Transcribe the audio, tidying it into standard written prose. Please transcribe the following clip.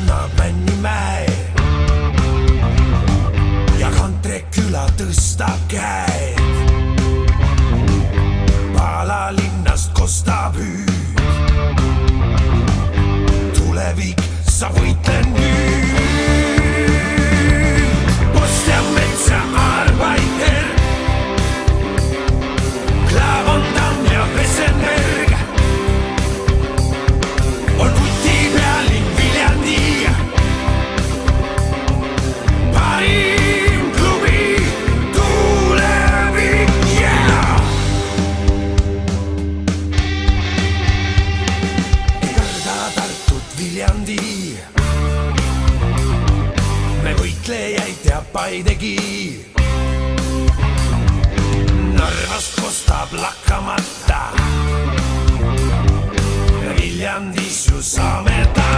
kannab Männimäe ja Kantre küla tõstab käed. Paala linnast kostab hüüd. Tulevik sa võitle nüüd. Post ja metsa arbeiter, Klavondamm ja Wesenberg on vuti pealinn Viljandi. Parim klubi tulevik, yeah! Ei karda Tartut Viljandi, me võitlejaid teab Paidegi. Narvast kostab lakkamata, Viljandis ju saame ta.